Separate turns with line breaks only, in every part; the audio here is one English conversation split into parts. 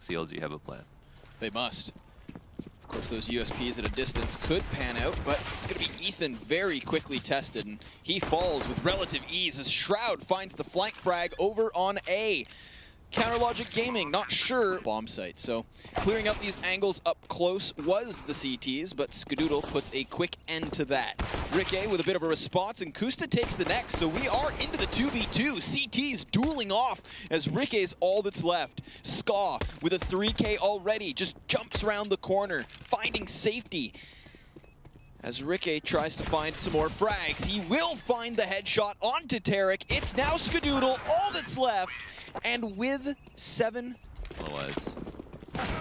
CLG have a plan.
They must. Of course, those USPs at a distance could pan out, but it's going to be Ethan very quickly tested, and he falls with relative ease as Shroud finds the flank frag over on A. Counterlogic Gaming, not sure. Bomb site, so clearing out these angles up close was the CTs, but Skadoodle puts a quick end to that. Rick with a bit of a response, and Kusta takes the next, so we are into the 2v2. CTs dueling off as Rick's all that's left. Ska with a 3K already, just jumps around the corner, finding safety. As Rick tries to find some more frags, he will find the headshot onto Tarek. It's now Skadoodle, all that's left. And with 7...
Otherwise,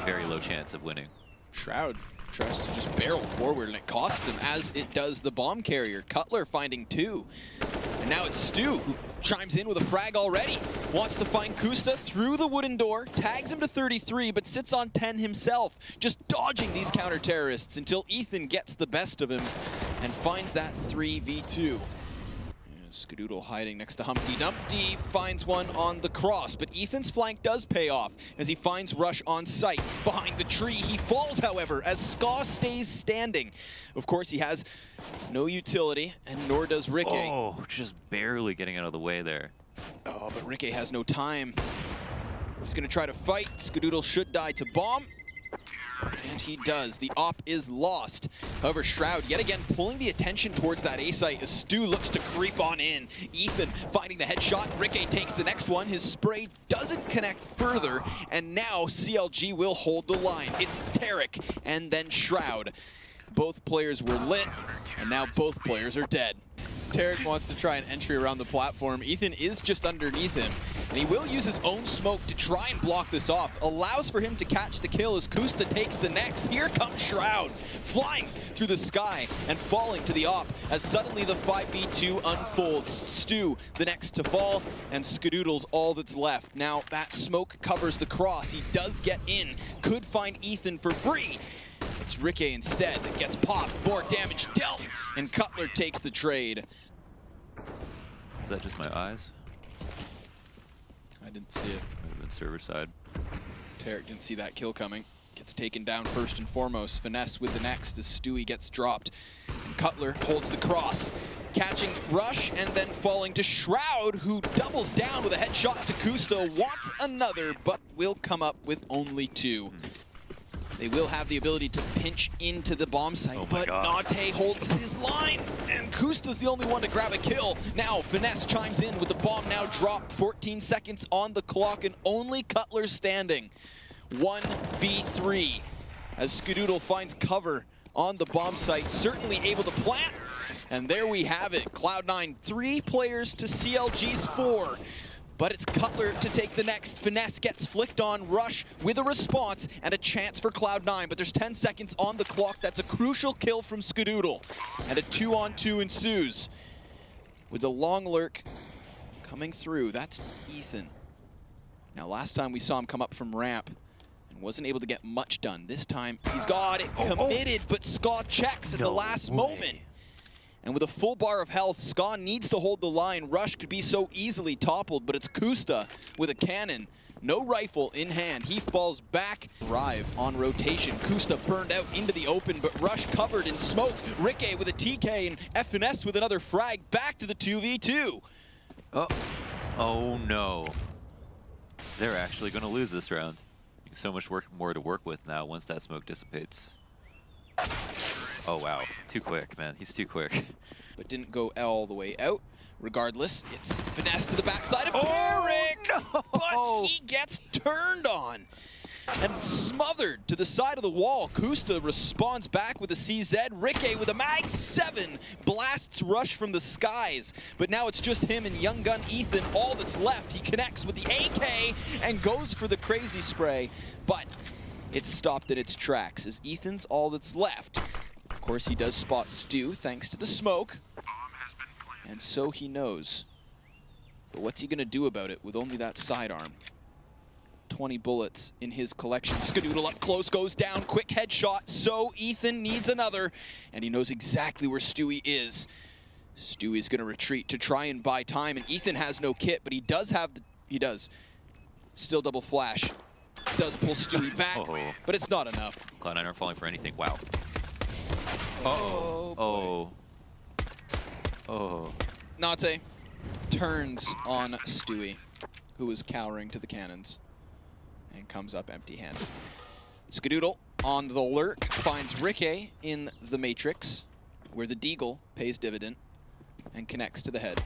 very low chance of winning.
Shroud tries to just barrel forward, and it costs him, as it does the bomb carrier. Cutler finding 2. And now it's Stu, who chimes in with a frag already. Wants to find Kusta through the wooden door, tags him to 33, but sits on 10 himself, just dodging these counter-terrorists until Ethan gets the best of him and finds that 3v2. Skadoodle hiding next to Humpty Dumpty finds one on the cross, but Ethan's flank does pay off as he finds Rush on sight. Behind the tree, he falls, however, as Ska stays standing. Of course, he has no utility, and nor does Rick.
Oh, just barely getting out of the way there.
Oh, but Rick has no time. He's going to try to fight. Skadoodle should die to bomb. And he does. The op is lost. However, Shroud yet again pulling the attention towards that A site as Stu looks to creep on in. Ethan finding the headshot. Rick takes the next one. His spray doesn't connect further. And now CLG will hold the line. It's Tarek and then Shroud. Both players were lit, and now both players are dead. Tarek wants to try an entry around the platform. Ethan is just underneath him, and he will use his own smoke to try and block this off. Allows for him to catch the kill as Kusta takes the next. Here comes Shroud, flying through the sky and falling to the op as suddenly the 5v2 unfolds. Stu, the next to fall, and Skadoodle's all that's left. Now that smoke covers the cross. He does get in, could find Ethan for free. It's Rick instead that gets popped, more damage dealt, and Cutler takes the trade.
Is that just my eyes?
I didn't see it.
Might have been server side.
Tarek didn't see that kill coming. Gets taken down first and foremost. Finesse with the next as Stewie gets dropped. And Cutler holds the cross, catching Rush and then falling to Shroud, who doubles down with a headshot to Kusta. Wants another, but will come up with only 2. They will have the ability to pinch into the bomb site, but Nate holds his line, and Kusta's the only one to grab a kill. Now, Finesse chimes in with the bomb now dropped. 14 seconds on the clock, and only Cutler standing. 1v3, as Skadoodle finds cover on the bomb site, certainly able to plant. And there we have it, Cloud9, 3 players to CLG's 4. But it's Cutler to take the next. Finesse gets flicked on. Rush with a response and a chance for Cloud9. But there's 10 seconds on the clock. That's a crucial kill from Skadoodle. And a 2-on-2 ensues. With the long lurk coming through. That's Ethan. Now, last time we saw him come up from ramp and wasn't able to get much done. This time, he's got it committed, but Ska checks at the last moment. And with a full bar of health, Ska needs to hold the line. Rush could be so easily toppled, but it's Kusta with a cannon. No rifle in hand. He falls back. Arrive on rotation. Kusta burned out into the open, but Rush covered in smoke. Rick with a TK and FNS with another frag. Back to the 2v2.
Oh no. They're actually going to lose this round. So much more to work with now once that smoke dissipates. Oh wow, too quick, man. He's too quick.
But didn't go all the way out. Regardless, it's Finesse to the backside of Tarek,
no!
But he gets turned on and smothered to the side of the wall. Kusta responds back with a CZ. Rick with a Mag 7 blasts Rush from the skies. But now it's just him and Young Gun Ethan, all that's left. He connects with the AK and goes for the crazy spray. But it's stopped in its tracks as Ethan's all that's left. Of course, he does spot Stu thanks to the smoke, and so he knows. But what's he gonna do about it with only that sidearm? 20 bullets in his collection. Skadoodle up close, goes down, quick headshot, so Ethan needs another, and he knows exactly where Stewie is. Stewie's gonna retreat to try and buy time, and Ethan has no kit, but he does have the, he does. Still double flash. Does pull Stewie back, but it's not enough.
Cloud9 aren't falling for anything. Wow.
Oh. Nate turns on Stewie, who was cowering to the cannons, and comes up empty-handed. Skadoodle on the lurk finds Ricky in the Matrix, where the Deagle pays dividend and connects to the head.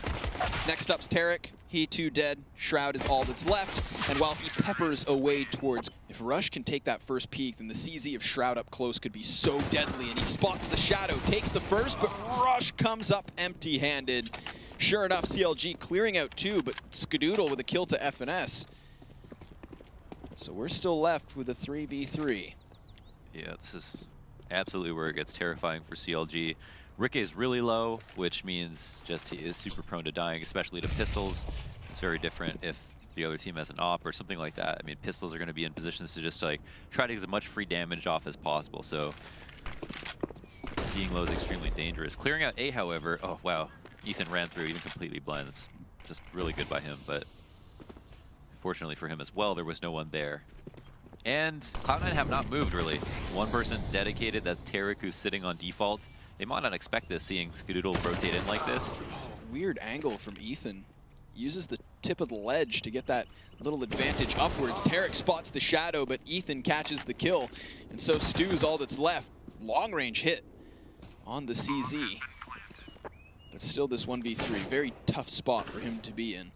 Next up's Tarek. He too dead. Shroud is all that's left. And while he peppers away towards... If Rush can take that first peek, then the CZ of Shroud up close could be so deadly. And he spots the shadow, takes the first, but Rush comes up empty-handed. Sure enough, CLG clearing out two, but Skadoodle with a kill to FNS. So we're still left with a 3v3.
Yeah, this is absolutely where it gets terrifying for CLG. Ricky is really low, which means just he is super prone to dying, especially to pistols. It's very different if the other team has an op or something like that. I mean, pistols are going to be in positions to just like try to get as much free damage off as possible. So being low is extremely dangerous. Clearing out A, however, oh wow, Ethan ran through even completely blind. It's just really good by him, but fortunately for him as well, there was no one there. And Cloud9 have not moved really. One person dedicated, that's Tarek, who's sitting on default. They might not expect this, seeing Skadoodle rotate in like this.
Weird angle from Ethan. Uses the tip of the ledge to get that little advantage upwards. Tarek spots the shadow, but Ethan catches the kill. And so Stu's all that's left. Long range hit on the CZ. But still this 1v3, very tough spot for him to be in.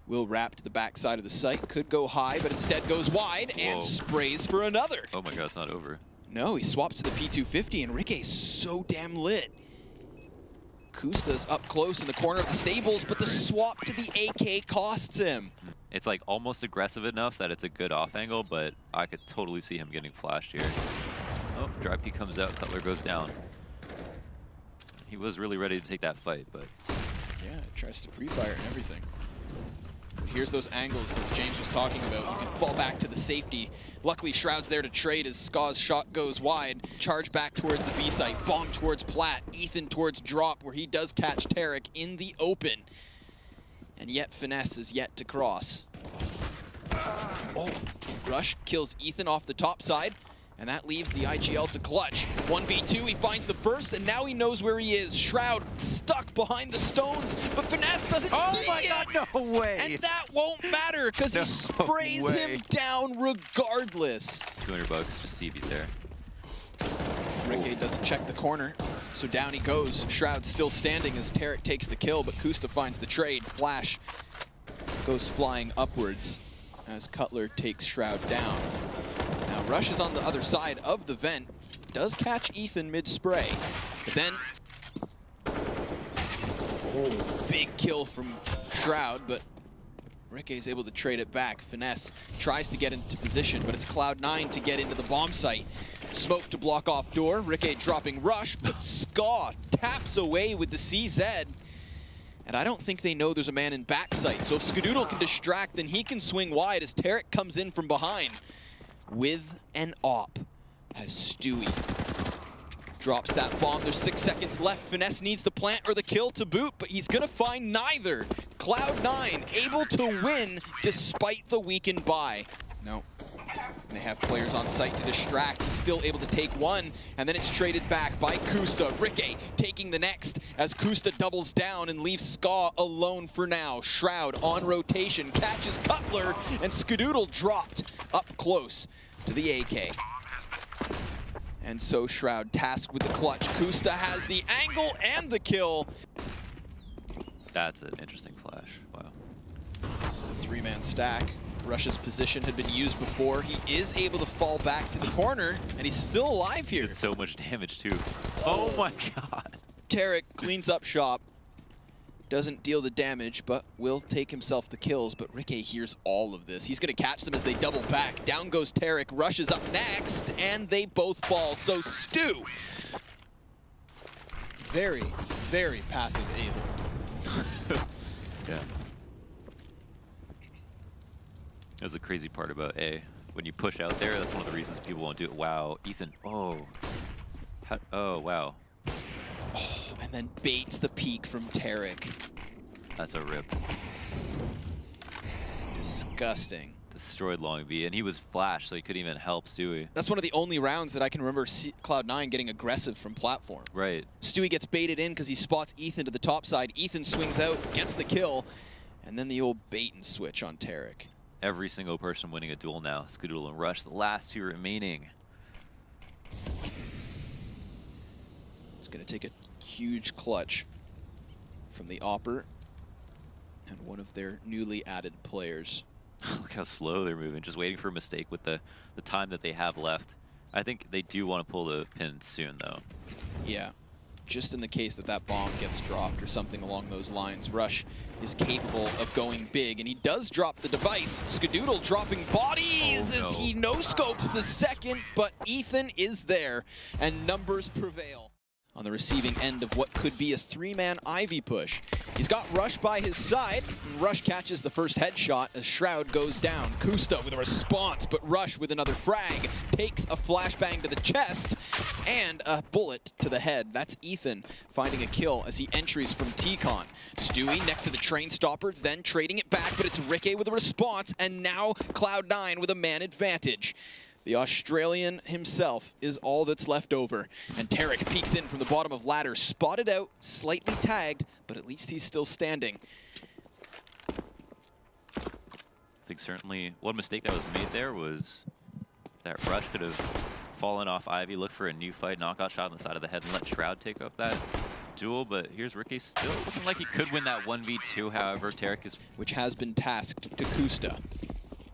Will wrap to the backside of the site, could go high, but instead goes wide and sprays for another.
Oh my god, it's not over.
No, he swaps to the P250, and Ricky's so damn lit. Kusta's up close in the corner of the stables, but the swap to the AK costs him.
It's like almost aggressive enough that it's a good off angle, but I could totally see him getting flashed here. Oh, dry P comes out, Cutler goes down. He was really ready to take that fight, but...
Yeah, tries to pre-fire and everything. Here's those angles that James was talking about. You can fall back to the safety. Luckily, Shroud's there to trade as Ska's shot goes wide. Charge back towards the B site. Bomb towards Platt. Ethan towards drop, where he does catch Tarek in the open. And yet Finesse is yet to cross. Oh, Rush kills Ethan off the top side. And that leaves the IGL to clutch. 1v2, he finds the first, and now he knows where he is. Shroud stuck behind the stones, but Finesse doesn't see it!
Oh my god, no way!
And that won't matter, because he sprays him down regardless.
200 bucks, just see if he's there.
Ricky doesn't check the corner, so down he goes. Shroud still standing as Tarek takes the kill, but Kusta finds the trade. Flash goes flying upwards as Cutler takes Shroud down. Now Rush is on the other side of the vent, does catch Ethan mid-spray, but then, big kill from Shroud, but Ricky's able to trade it back. Finesse tries to get into position, but it's Cloud9 to get into the bomb site. Smoke to block off door, Ricky dropping Rush, but Ska taps away with the CZ. And I don't think they know there's a man in backside, so if Skadoodle can distract, then he can swing wide as Tarek comes in from behind with an op as Stewie drops that bomb. There's 6 seconds left. Finesse needs the plant or the kill to boot, but he's gonna find neither. Cloud9 able to win despite the weakened buy. No. They have players on site to distract. He's still able to take one, and then it's traded back by Kusta. Ricky taking the next as Kusta doubles down and leaves Ska alone for now. Shroud on rotation, catches Cutler, and Skadoodle dropped up close to the AK. And so Shroud tasked with the clutch. Kusta has the angle and the kill.
That's an interesting flash, wow.
This is a 3-man stack. Rush's position had been used before. He is able to fall back to the corner, and he's still alive here.
Did so much damage too. Oh my god.
Tarek cleans up shop. Doesn't deal the damage, but will take himself the kills. But Ricky hears all of this. He's gonna catch them as they double back. Down goes Tarek, Rush is up next, and they both fall. So Stu. Very, very passive A-hold.
Yeah. That's the crazy part about A. When you push out there, that's one of the reasons people won't do it. Wow, Ethan, oh. Oh, wow.
Oh, and then baits the peek from Tarek.
That's a rip.
Disgusting.
destroyed Long B, and he was flashed, so he couldn't even help Stewie.
That's one of the only rounds that I can remember Cloud9 getting aggressive from platform.
Right.
Stewie gets baited in because he spots Ethan to the top side. Ethan swings out, gets the kill, and then the old bait and switch on Tarek.
Every single person winning a duel now. Skadoodle and Rush, the last two remaining.
It's going to take a huge clutch from the Opper and one of their newly added players.
Look how slow they're moving, just waiting for a mistake with the time that they have left. I think they do want to pull the pin soon, though.
Yeah, just in the case that that bomb gets dropped or something along those lines. Rush is capable of going big, and he does drop the device. Skadoodle dropping bodies as he no-scopes the second, but Ethan is there, and numbers prevail. On the receiving end of what could be a three-man Ivy push. He's got Rush by his side, and Rush catches the first headshot as Shroud goes down. Kusta with a response, but Rush with another frag takes a flashbang to the chest and a bullet to the head. That's Ethan finding a kill as he entries from T-Con. Stewie next to the train stopper, then trading it back, but it's Ricky with a response, and now Cloud9 with a man advantage. The Australian himself is all that's left over. And Tarek peeks in from the bottom of ladder, spotted out, slightly tagged, but at least he's still standing.
I think certainly one mistake that was made there was that Rush could have fallen off Ivy, looked for a new fight, knockout shot on the side of the head, and let Shroud take up that duel. But here's Ricky still looking like he could win that 1v2, however, Tarek is...
Which has been tasked to Kusta.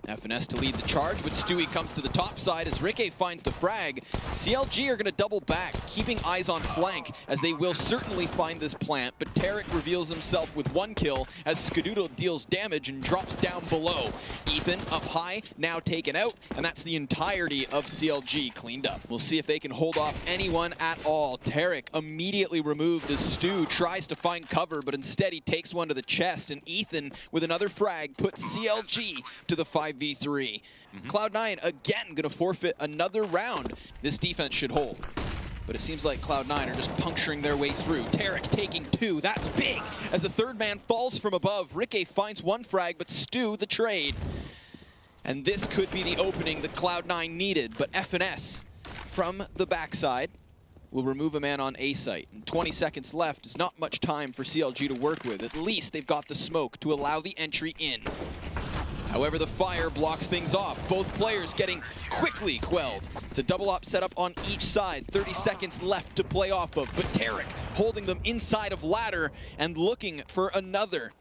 FNS to lead the charge, but Stewie comes to the top side as Ricky finds the frag. CLG are going to double back, keeping eyes on flank, as they will certainly find this plant, but Tarek reveals himself with one kill as Skadoodle deals damage and drops down below. Ethan up high, now taken out, and that's the entirety of CLG cleaned up. We'll see if they can hold off anyone at all. Tarek immediately removed as Stu tries to find cover, but instead he takes one to the chest, and Ethan with another frag puts CLG to the 5v3. Cloud9 again gonna forfeit another round. This defense should hold, but it seems like Cloud9 are just puncturing their way through. Tarek taking two, that's big, as the third man falls from above. Ricky finds one frag, but Stu the trade. And this could be the opening that Cloud9 needed, but FNS from the backside will remove a man on A site. And 20 seconds left is not much time for CLG to work with. At least they've got the smoke to allow the entry in. However, the fire blocks things off. Both players getting quickly quelled. It's a double op setup on each side. 30 seconds left to play off of. But Tarek holding them inside of ladder and looking for another.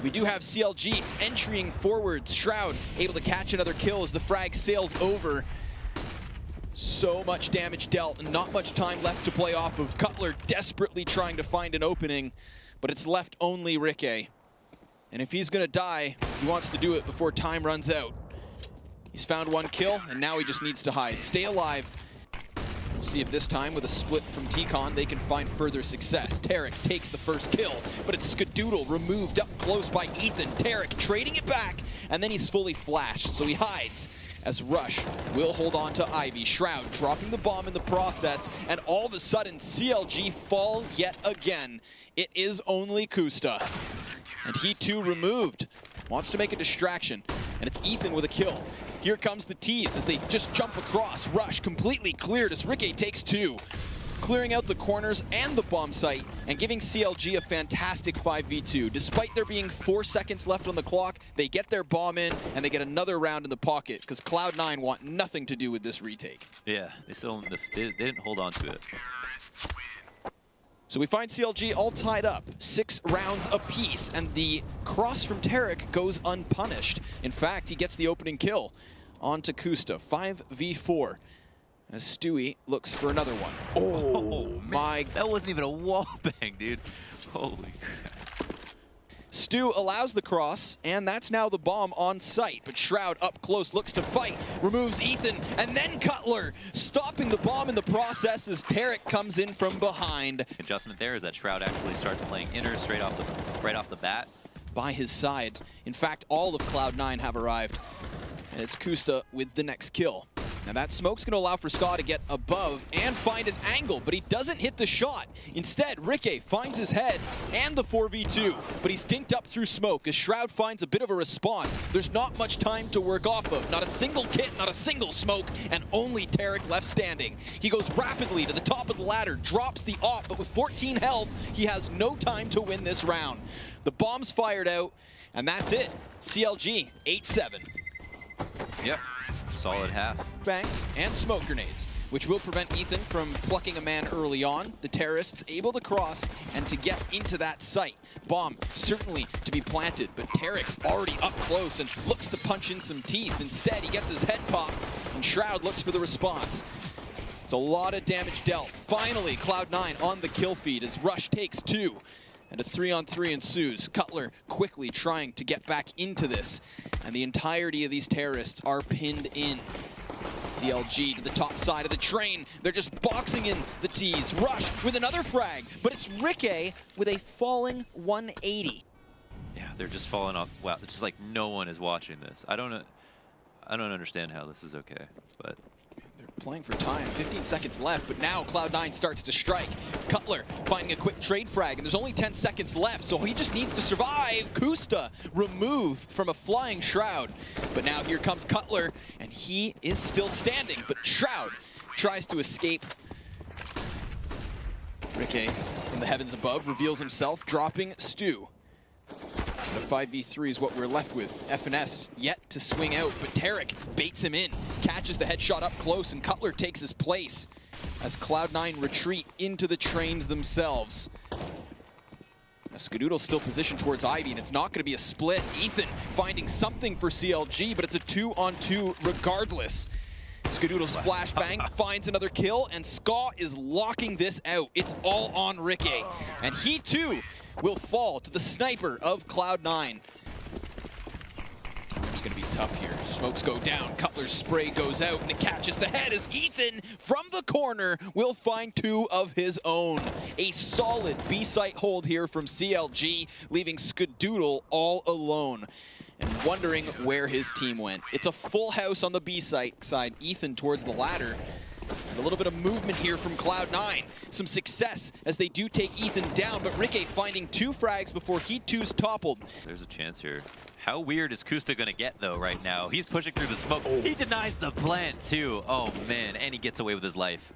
We do have CLG entering forwards. Shroud able to catch another kill as the frag sails over. So much damage dealt and not much time left to play off of. Cutler desperately trying to find an opening, but it's left only Ricky. And if he's gonna die, he wants to do it before time runs out. He's found one kill, and now he just needs to hide. Stay alive. We'll see if this time, with a split from T-Con, they can find further success. Tarek takes the first kill, but it's Skadoodle removed up close by Ethan. Tarek trading it back, and then he's fully flashed, so he hides. As Rush will hold on to Ivy. Shroud dropping the bomb in the process, and all of a sudden, CLG fall yet again. It is only Kusta. And he too removed. Wants to make a distraction. And it's Ethan with a kill. Here comes the tease as they just jump across. Rush completely cleared as Ricky takes two. Clearing out the corners and the bomb site and giving CLG a fantastic 5v2. Despite there being 4 seconds left on the clock, they get their bomb in and they get another round in the pocket because Cloud9 want nothing to do with this retake.
Yeah, they didn't hold on to it.
So we find CLG all tied up, 6 rounds apiece, and the cross from Tarek goes unpunished. In fact, he gets the opening kill on to Kusta, 5v4, as Stewie looks for another one. Oh my.
That wasn't even a wall bang, dude. Holy crap.
Stu allows the cross, and that's now the bomb on site. But Shroud up close looks to fight, removes Ethan, and then Cutler stopping the bomb in the process as Tarek comes in from behind.
Adjustment there is that Shroud actually starts playing inner right off the bat.
By his side. In fact, all of Cloud9 have arrived. And it's Kusta with the next kill. Now that smoke's going to allow for Ska to get above and find an angle, but he doesn't hit the shot. Instead, Ricky finds his head and the 4v2, but he's dinked up through smoke as Shroud finds a bit of a response. There's not much time to work off of. Not a single kit, not a single smoke, and only Tarek left standing. He goes rapidly to the top of the ladder, drops the op, but with 14 health, he has no time to win this round. The bomb's fired out, and that's it. CLG 8-7.
Yep, solid half.
Bangs and smoke grenades, which will prevent Ethan from plucking a man early on. The terrorists able to cross and to get into that site. Bomb certainly to be planted, but Tarek's already up close and looks to punch in some teeth. Instead, he gets his head popped, and Shroud looks for the response. It's a lot of damage dealt. Finally, Cloud9 on the kill feed as Rush takes 2. And a 3-on-3 ensues. Cutler quickly trying to get back into this. And the entirety of these terrorists are pinned in. CLG to the top side of the train. They're just boxing in the T's. Rush with another frag, but it's Ricky with a falling 180.
Yeah, they're just falling off. Wow, it's just like no one is watching this. I don't understand how this is okay, but
they're playing for time. 15 seconds left, but now Cloud9 starts to strike. Cutler finding a quick trade frag, and there's only 10 seconds left, so he just needs to survive. Kusta removed from a flying Shroud. But now here comes Cutler, and he is still standing, but Shroud tries to escape. Ricky from the heavens above reveals himself, dropping Stu. And a 5v3 is what we're left with. FNS yet to swing out, but Tarek baits him in, catches the headshot up close, and Cutler takes his place as Cloud9 retreat into the trains themselves. Now Skadoodle's still positioned towards Ivy, and it's not going to be a split. Ethan finding something for CLG, but it's a 2-on-2 regardless. Skadoodle's flashbang finds another kill, and Ska is locking this out. It's all on Ricky, and he too will fall to the sniper of Cloud9. It's going to be tough here. Smokes go down, Cutler's spray goes out, and it catches the head as Ethan, from the corner, will find 2 of his own. A solid B-site hold here from CLG, leaving Skadoodle all alone and wondering where his team went. It's a full house on the B-site side. Ethan towards the ladder. And a little bit of movement here from Cloud9. Some success as they do take Ethan down, but Ricky finding 2 frags before he too's toppled.
there's a chance here. How weird is Kusta gonna get though right now? He's pushing through the smoke. He denies the plant too. Oh man, and he gets away with his life.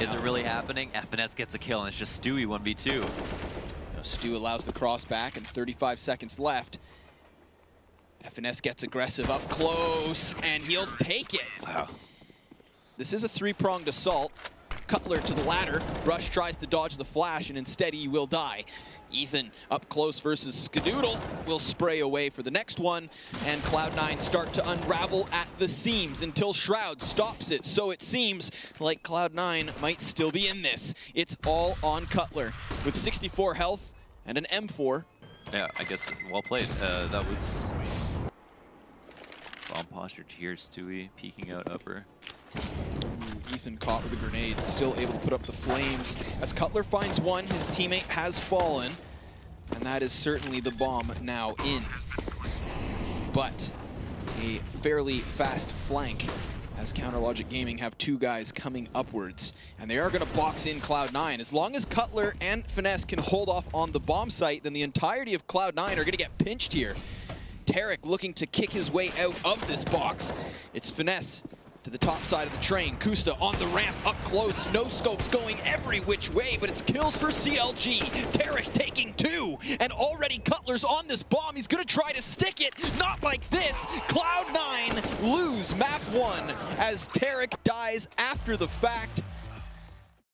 Is it really happening? FNS gets a kill and it's just Stewie 1v2.
Now Stu allows the cross back and 35 seconds left. FNS gets aggressive up close, and he'll take it.
Wow.
This is a 3-pronged assault. Cutler to the ladder. Rush tries to dodge the flash, and instead he will die. Ethan up close versus Skadoodle will spray away for the next one, and Cloud9 start to unravel at the seams until Shroud stops it. So it seems like Cloud9 might still be in this. It's all on Cutler with 64 health and an M4.
Yeah, I guess well played. That was bomb posture. Here's Stewie peeking out upper.
Ethan caught with a grenade, still able to put up the flames. As Cutler finds one, his teammate has fallen, and that is certainly the bomb now in. But a fairly fast flank as Counterlogic Gaming have 2 guys coming upwards, and they are going to box in Cloud9. As long as Cutler and Finesse can hold off on the bomb site, then the entirety of Cloud9 are going to get pinched here. Tarek looking to kick his way out of this box. It's Finesse to the top side of the train. Kusta on the ramp, up close. No scopes going every which way, but it's kills for CLG. Tarek taking 2, and already Cutler's on this bomb. He's gonna try to stick it. Not like this. Cloud9 lose map 1 as Tarek dies after the fact.